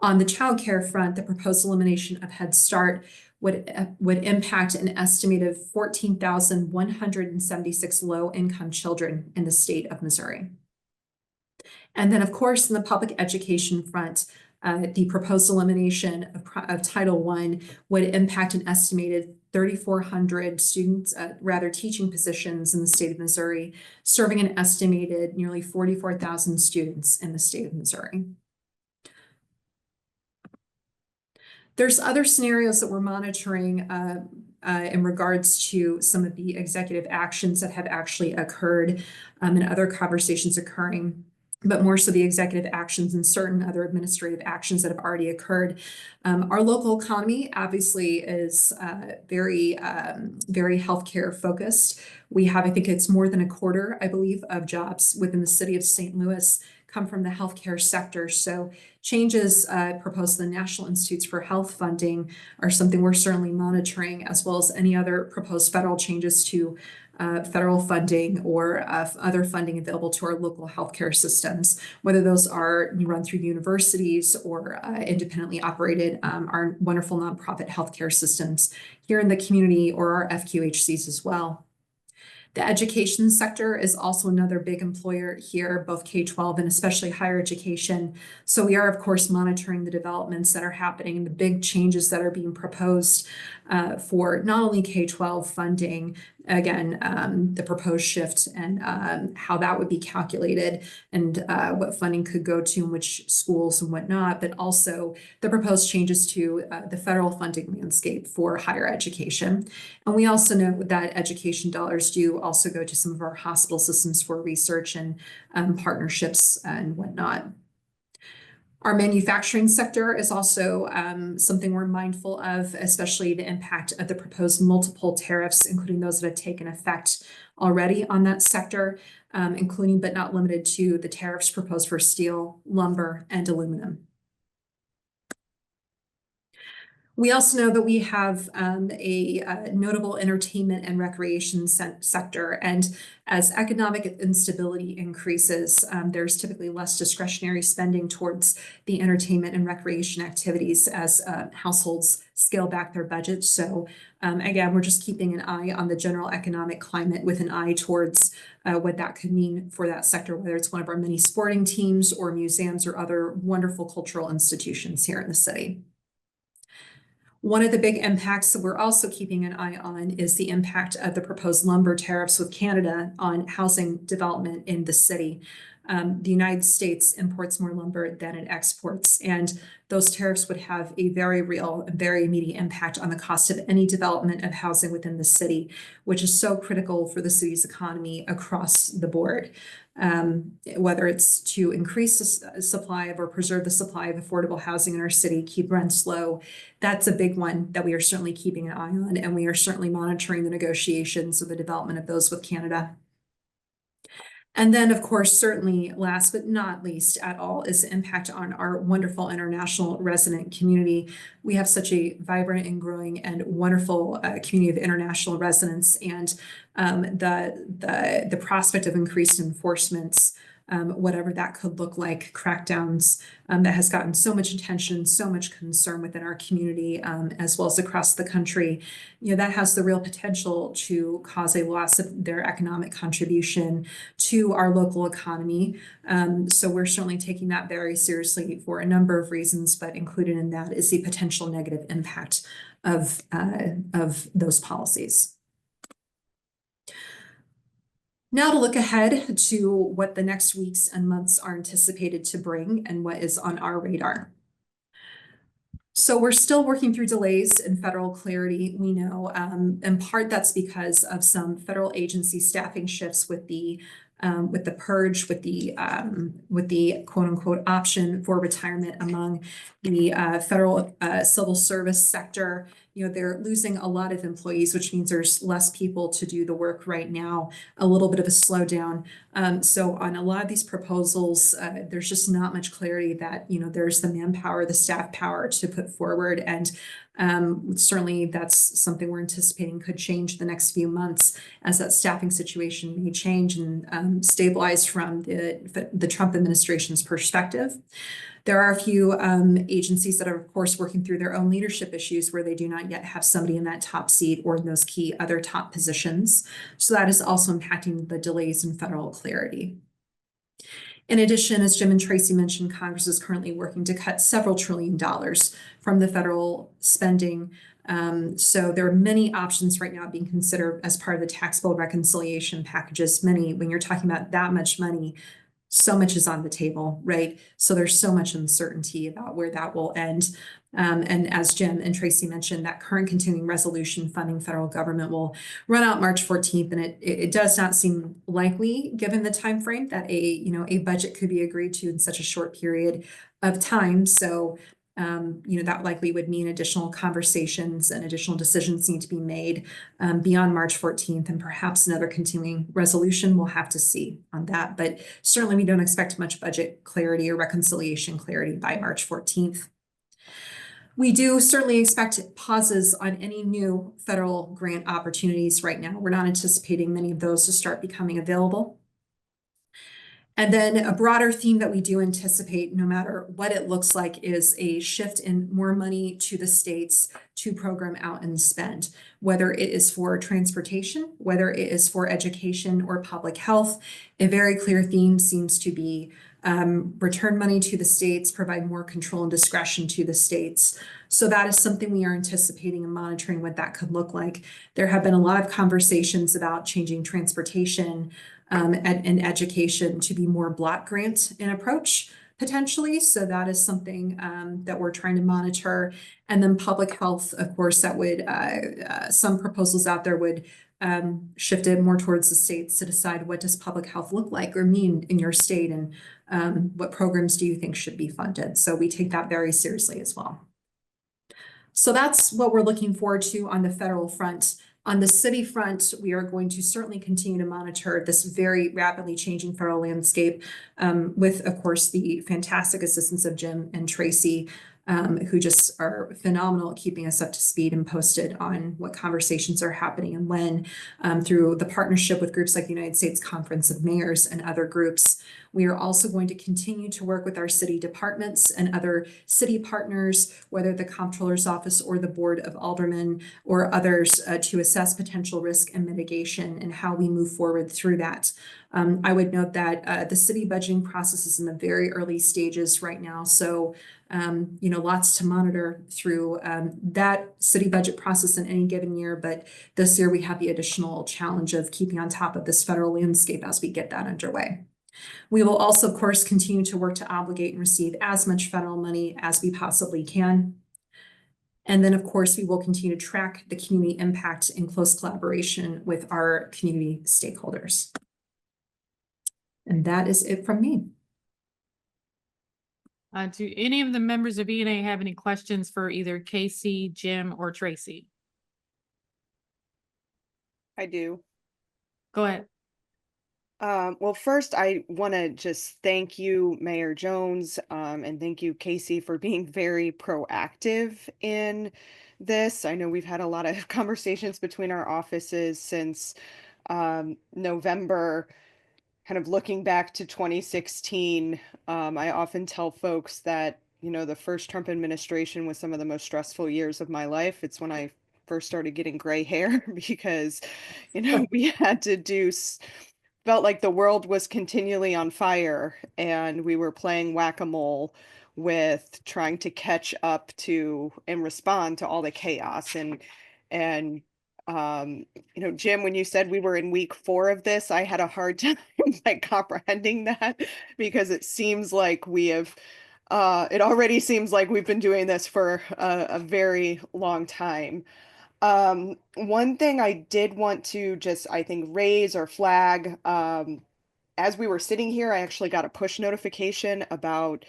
S4: On the child care front, the proposed elimination of Head Start would impact an estimated 14,176 low-income children in the state of Missouri. And then, of course, in the public education front, the proposed elimination of Title I would impact an estimated 3,400 students, teaching positions in the state of Missouri, serving an estimated nearly 44,000 students in the state of Missouri. There's other scenarios that we're monitoring in regards to some of the executive actions that have actually occurred and other conversations occurring, but more so the executive actions and certain other administrative actions that have already occurred. Our local economy obviously is very healthcare focused. We have, I think it's more than a quarter, I believe, of jobs within the city of St. Louis come from the healthcare sector. So changes proposed to the National Institutes for Health funding are something we're certainly monitoring, as well as any other proposed federal changes to federal funding or other funding available to our local healthcare systems, whether those are run through universities or independently operated, our wonderful nonprofit healthcare systems here in the community or our FQHCs as well. The education sector is also another big employer here, both K-12 and especially higher education. So we are, of course, monitoring the developments that are happening and the big changes that are being proposed for not only K-12 funding, again, the proposed shift and how that would be calculated and what funding could go to in which schools and whatnot, but also the proposed changes to the federal funding landscape for higher education. And we also know that education dollars do also go to some of our hospital systems for research and partnerships and whatnot. Our manufacturing sector is also something we're mindful of, especially the impact of the proposed multiple tariffs, including those that have taken effect already on that sector, including but not limited to the tariffs proposed for steel, lumber, and aluminum. We also know that we have a notable entertainment and recreation sector, and as economic instability increases, there's typically less discretionary spending towards the entertainment and recreation activities as households scale back their budgets. So again, we're just keeping an eye on the general economic climate with an eye towards what that could mean for that sector, whether it's one of our many sporting teams or museums or other wonderful cultural institutions here in the city. One of the big impacts that we're also keeping an eye on is the impact of the proposed lumber tariffs with Canada on housing development in the city. The United States imports more lumber than it exports, and those tariffs would have a very real, very immediate impact on the cost of any development of housing within the city, which is so critical for the city's economy across the board. Whether it's to increase the supply of or preserve the supply of affordable housing in our city, keep rents low, that's a big one that we are certainly keeping an eye on, and we are certainly monitoring the negotiations of the development of those with Canada. And then, of course, certainly last but not least at all is the impact on our wonderful international resident community. We have such a vibrant and growing and wonderful community of international residents, and the prospect of increased enforcements, whatever that could look like, crackdowns that has gotten so much attention, so much concern within our community, as well as across the country, that has the real potential to cause a loss of their economic contribution to our local economy. So we're certainly taking that very seriously for a number of reasons, but included in that is the potential negative impact of those policies. Now to look ahead to what the next weeks and months are anticipated to bring and what is on our radar. So we're still working through delays in federal clarity. We know in part that's because of some federal agency staffing shifts with the purge, with the quote unquote option for retirement among the federal civil service sector. they're losing a lot of employees, which means there's less people to do the work right now, a little bit of a slowdown. So on a lot of these proposals, there's just not much clarity that, there's the manpower, the staff power to put forward. And certainly that's something we're anticipating could change the next few months as that staffing situation may change and stabilize from the Trump administration's perspective. There are a few agencies that are, of course, working through their own leadership issues where they do not yet have somebody in that top seat or in those key other top positions. So that is also impacting the delays in federal clarity. In addition, as Jim and Tracy mentioned, Congress is currently working to cut several $1 trillion from the federal spending. So there are many options right now being considered as part of the tax bill reconciliation packages. When you're talking about that much money, so much is on the table, right? So there's so much uncertainty about where that will end. And as Jim and Tracy mentioned, that current continuing resolution funding federal government will run out March 14th. And it does not seem likely, given the time frame, that a budget could be agreed to in such a short period of time. So that likely would mean additional conversations and additional decisions need to be made beyond March 14th, and perhaps another continuing resolution. We'll have to see on that. But certainly we don't expect much budget clarity or reconciliation clarity by March 14th. We do certainly expect pauses on any new federal grant opportunities right now. We're not anticipating many of those to start becoming available. And then a broader theme that we do anticipate, no matter what it looks like, is a shift in more money to the states to program out and spend, whether it is for transportation, whether it is for education or public health. A very clear theme seems to be return money to the states, provide more control and discretion to the states. So that is something we are anticipating and monitoring what that could look like. There have been a lot of conversations about changing transportation and education to be more block grant in approach potentially. So that is something that we're trying to monitor. And then public health, of course, that would some proposals out there would shift it more towards the states to decide what does public health look like or mean in your state, and what programs do you think should be funded. So we take that very seriously as well. So that's what we're looking forward to on the federal front. On the city front, we are going to certainly continue to monitor this very rapidly changing federal landscape with, of course, the fantastic assistance of Jim and Tracy, who just are phenomenal at keeping us up to speed and posted on what conversations are happening and when, through the partnership with groups like the United States Conference of Mayors and other groups. We are also going to continue to work with our city departments and other city partners, whether the Comptroller's Office or the Board of Aldermen or others, to assess potential risk and mitigation and how we move forward through that. I would note that the city budgeting process is in the very early stages right now. So lots to monitor through that city budget process in any given year. But this year we have the additional challenge of keeping on top of this federal landscape as we get that underway. We will also, of course, continue to work to obligate and receive as much federal money as we possibly can. And then, of course, we will continue to track the community impact in close collaboration with our community stakeholders. And that is it from me.
S1: Do any of the members of ENA have any questions for either Casey, Jim, or Tracy?
S6: I do.
S1: Go ahead.
S6: Well, first, I want to just thank you, Mayor Jones, and thank you, Casey, for being very proactive in this. I know we've had a lot of conversations between our offices since November, kind of looking back to 2016. I often tell folks that, the first Trump administration was some of the most stressful years of my life. It's when I first started getting gray hair because, we had to felt like the world was continually on fire and we were playing whack-a-mole with trying to catch up to and respond to all the chaos. And Jim, when you said we were in week 4 of this, I had a hard time like comprehending that, because it seems like we have it already seems like we've been doing this for a very long time. One thing I did want to just, I think, raise or flag, as we were sitting here, I actually got a push notification about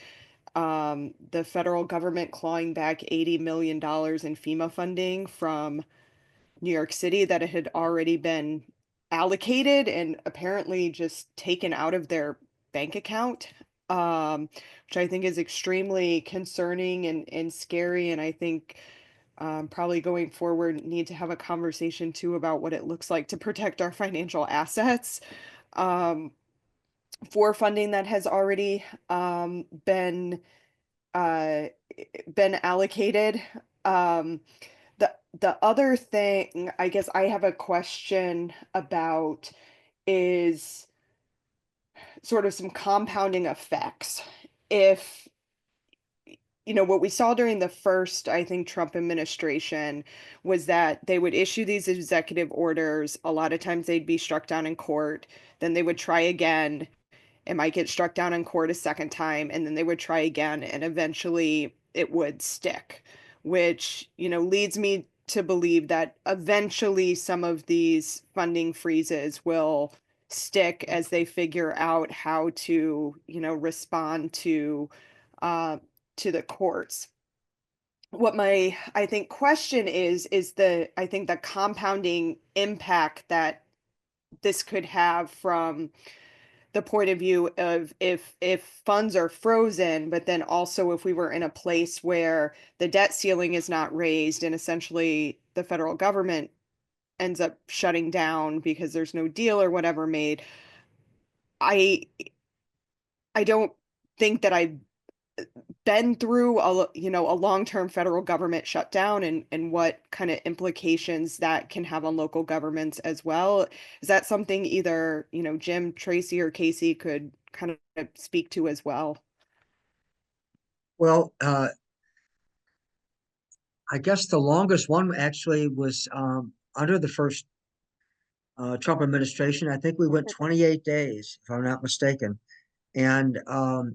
S6: the federal government clawing back $80 million in FEMA funding from New York City that it had already been allocated and apparently just taken out of their bank account, which I think is extremely concerning and scary. And I think probably going forward need to have a conversation too about what it looks like to protect our financial assets for funding that has already uh, been allocated. The other thing I guess I have a question about is sort of some compounding effects. If what we saw during the first, I think, Trump administration was that they would issue these executive orders. A lot of times they'd be struck down in court. Then they would try again. It might get struck down in court a second time, and then they would try again, and eventually it would stick, which, leads me to believe that eventually some of these funding freezes will stick as they figure out how to, respond uh, to the courts. What my, I think, question is I think the compounding impact that this could have from the point of view of if funds are frozen, but then also if we were in a place where the debt ceiling is not raised and essentially the federal government ends up shutting down because there's no deal or whatever made. I don't think that I've been through a long-term federal government shutdown and what kind of implications that can have on local governments as well. Is that something either, Jim, Tracy, or Casey could kind of speak to as well?
S5: Well, I guess the longest one actually was under the first Trump administration. I think we went 28 days, if I'm not mistaken. And all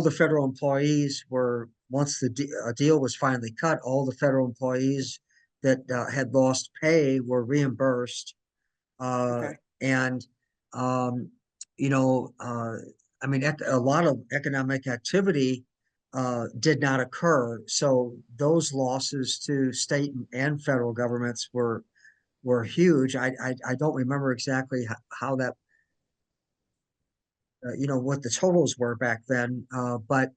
S5: the federal employees were, once the deal was finally cut, all the federal employees that had lost pay were reimbursed.
S6: Okay.
S5: And, I mean, a lot of economic activity did not occur. So those losses to state and federal governments were huge. I don't remember exactly how that what the totals were back then. But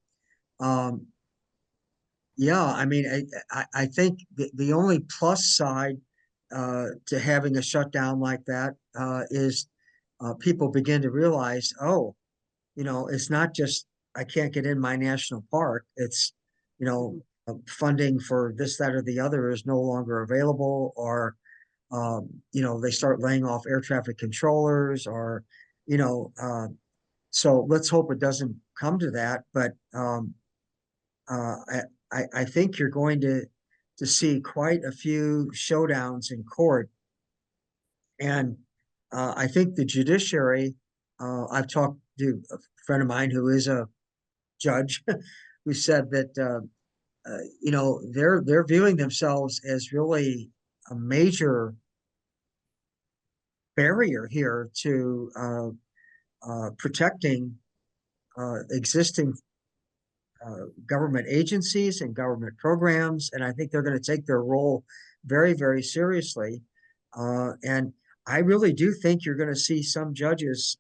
S5: yeah, I mean, I think the only plus side to having a shutdown like that is people begin to realize, oh, it's not just I can't get in my national park. It's, funding for this, that, or the other is no longer available, or they start laying off air traffic controllers, or so let's hope it doesn't come to that. But I think you're going to see quite a few showdowns in court. And I think the judiciary, I've talked to a friend of mine who is a judge who said that, they're viewing themselves as really a major barrier here to protecting existing government agencies and government programs. And I think they're going to take their role very, very seriously. And I really do think you're going to see some judges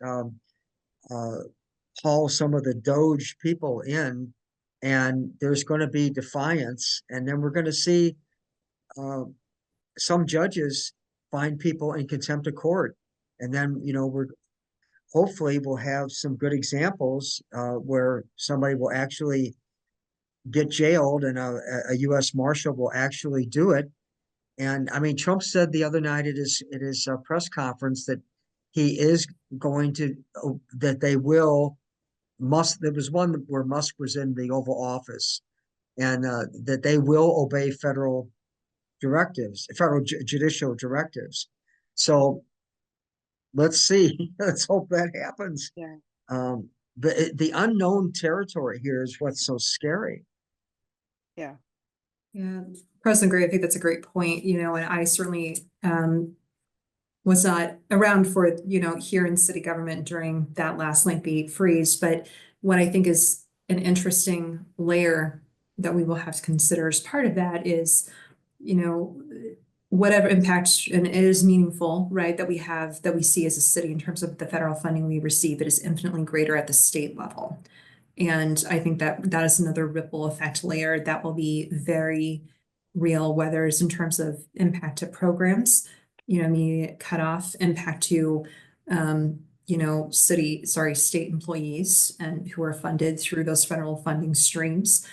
S5: haul some of the Doge people in, and there's going to be defiance. And then we're going to see some judges find people in contempt of court. And then, hopefully we'll have some good examples where somebody will actually get jailed and a U.S. Marshal will actually do it. And I mean, Trump said the other night at his press conference that he is going to, that they will, there was one where Musk was in the Oval Office, and that they will obey federal judicial directives. So let's see, let's hope that happens.
S6: Yeah.
S5: The unknown territory here is what's so scary.
S6: Yeah.
S4: Yeah, President Gray, I think that's a great point, and I certainly was not around for, here in city government during that last lengthy freeze. But what I think is an interesting layer that we will have to consider as part of that is, whatever impact, and it is meaningful, right, that we see as a city in terms of the federal funding we receive, it is infinitely greater at the state level. And I think that that is another ripple effect layer that will be very real, whether it's in terms of impact to programs, immediate cutoff, impact to, state employees and who are funded through those federal funding streams.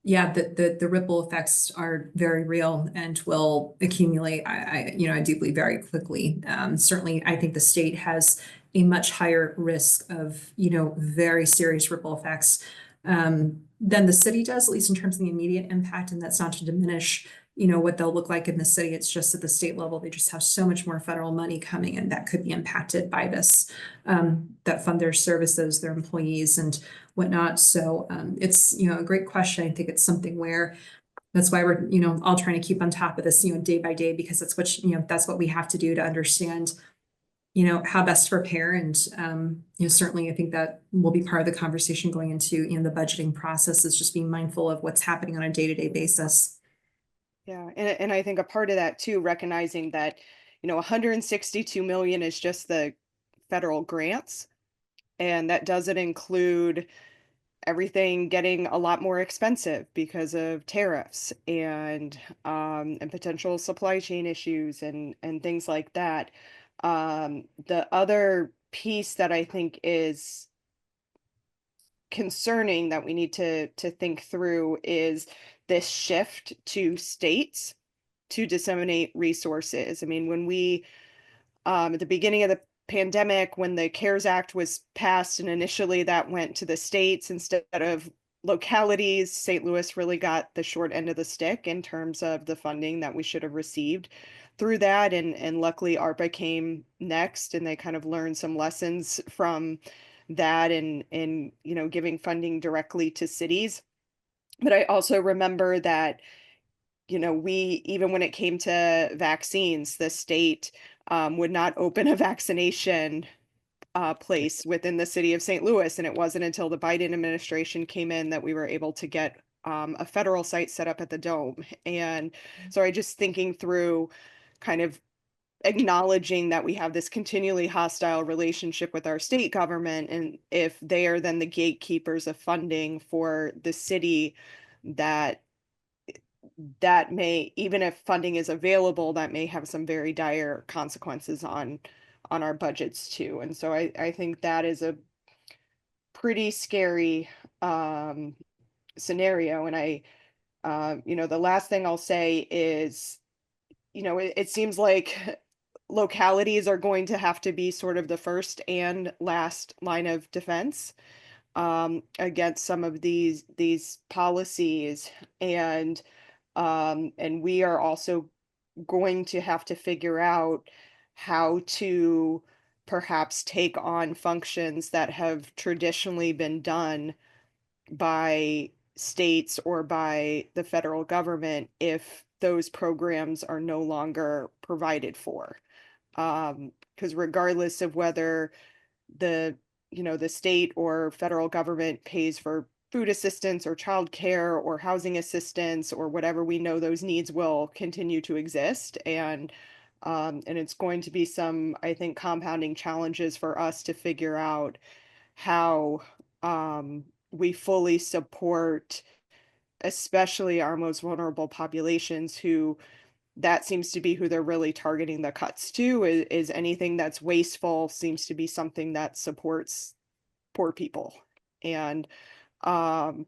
S4: Yeah, the ripple effects are very real and will accumulate, I do believe, very quickly. Certainly, I think the state has a much higher risk of, very serious ripple effects than the city does, at least in terms of the immediate impact. And that's not to diminish, what they'll look like in the city. It's just at the state level, they just have so much more federal money coming in that could be impacted by this, that fund their services, their employees and whatnot. So it's, a great question. I think it's something where that's why we're, all trying to keep on top of this, day by day, because that's what, that's what we have to do to understand, how best to prepare. And, certainly I think that will be part of the conversation going into, the budgeting process, is just being mindful of what's happening on a day-to-day basis.
S6: Yeah, and I think a part of that too, recognizing that, 162 million is just the federal grants, and that doesn't include everything getting a lot more expensive because of tariffs and potential supply chain issues and things like that. The other piece that I think is concerning that we need to think through is this shift to states to disseminate resources. I mean, when we at the beginning of the pandemic, when the CARES Act was passed and initially that went to the states instead of localities, St. Louis really got the short end of the stick in terms of the funding that we should have received through that. And luckily ARPA came next and they kind of learned some lessons from that and giving funding directly to cities. But I also remember that, we, even when it came to vaccines, the state would not open a vaccination place within the city of St. Louis. And it wasn't until the Biden administration came in that we were able to get a federal site set up at the Dome. And so I just thinking through kind of acknowledging that we have this continually hostile relationship with our state government, and if they are then the gatekeepers of funding for the city, that may, even if funding is available, that may have some very dire consequences on our budgets too. And so I think that is a pretty scary scenario. And the last thing I'll say is, it seems like localities are going to have to be sort of the first and last line of defense against some of these policies. And we are also going to have to figure out how to perhaps take on functions that have traditionally been done by states or by the federal government if those programs are no longer provided for. Because regardless of whether the the state or federal government pays for food assistance or childcare or housing assistance or whatever, we know those needs will continue to exist. And it's going to be some, I think, compounding challenges for us to figure out how we fully support especially our most vulnerable populations, who that seems to be who they're really targeting the cuts to. Is anything that's wasteful seems to be something that supports poor people. And um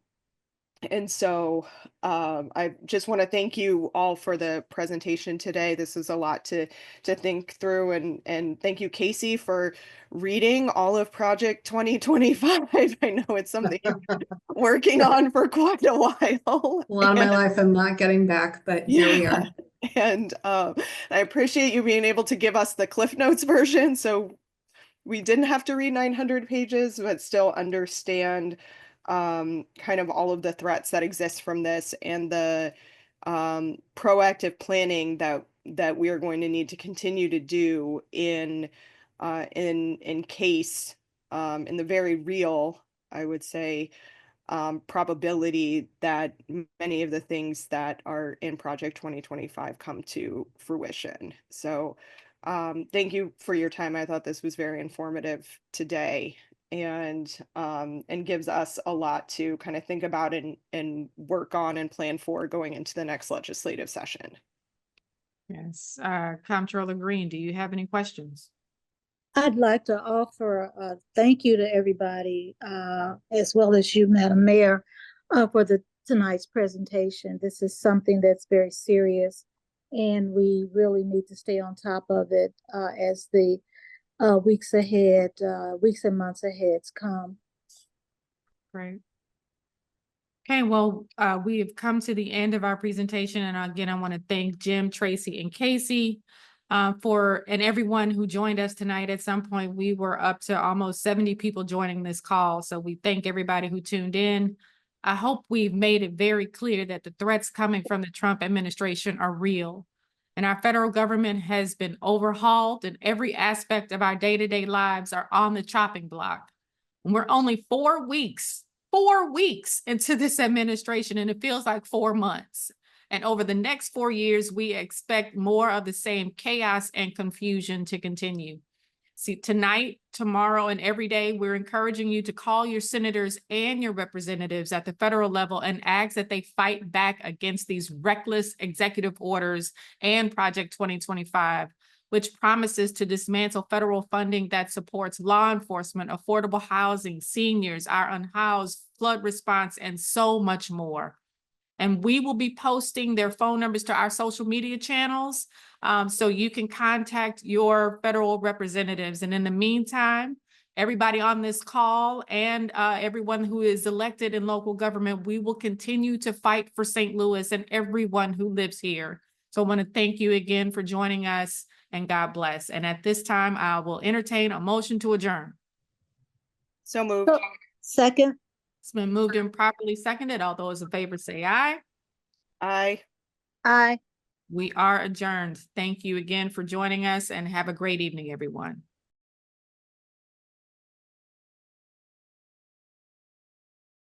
S6: so I just want to thank you all for the presentation today. This is a lot to think through, and thank you, Casey, for reading all of Project 2025. I know it's something you're working on for quite a while.
S4: A lot of my life I'm not getting back, but here we are.
S6: And I appreciate you being able to give us the Cliff Notes version, so we didn't have to read 900 pages, but still understand kind of all of the threats that exist from this and the proactive planning that that we are going to need to continue to do in case in the very real, I would say, probability that many of the things that are in Project 2025 come to fruition. So thank you for your time. I thought this was very informative today, and gives us a lot to kind of think about and work on and plan for going into the next legislative session.
S1: Yes, Comptroller Green, do you have any questions?
S7: I'd like to offer a thank you to everybody, as well as you, Madam Mayor, for tonight's presentation. This is something that's very serious, and we really need to stay on top of it as the weeks and months ahead come.
S1: Great. Okay, well, we have come to the end of our presentation, and again, I want to thank Jim, Tracy, and Casey and everyone who joined us tonight. At some point, we were up to almost 70 people joining this call, so we thank everybody who tuned in. I hope we've made it very clear that the threats coming from the Trump administration are real, and our federal government has been overhauled, and every aspect of our day-to-day lives are on the chopping block. And we're only 4 weeks into this administration, and it feels like 4 months. And over the next 4 years, we expect more of the same chaos and confusion to continue. See, tonight, tomorrow, and every day, we're encouraging you to call your senators and your representatives at the federal level and ask that they fight back against these reckless executive orders and Project 2025, which promises to dismantle federal funding that supports law enforcement, affordable housing, seniors, our unhoused, flood response, and so much more. And we will be posting their phone numbers to our social media channels, so you can contact your federal representatives. And in the meantime, everybody on this call and everyone who is elected in local government, we will continue to fight for St. Louis and everyone who lives here. So I want to thank you again for joining us, and God bless. And at this time, I will entertain a motion to adjourn.
S6: So moved.
S7: Second.
S1: It's been moved and properly seconded. All those in favor say aye.
S6: Aye.
S7: Aye.
S1: We are adjourned. Thank you again for joining us, and have a great evening, everyone.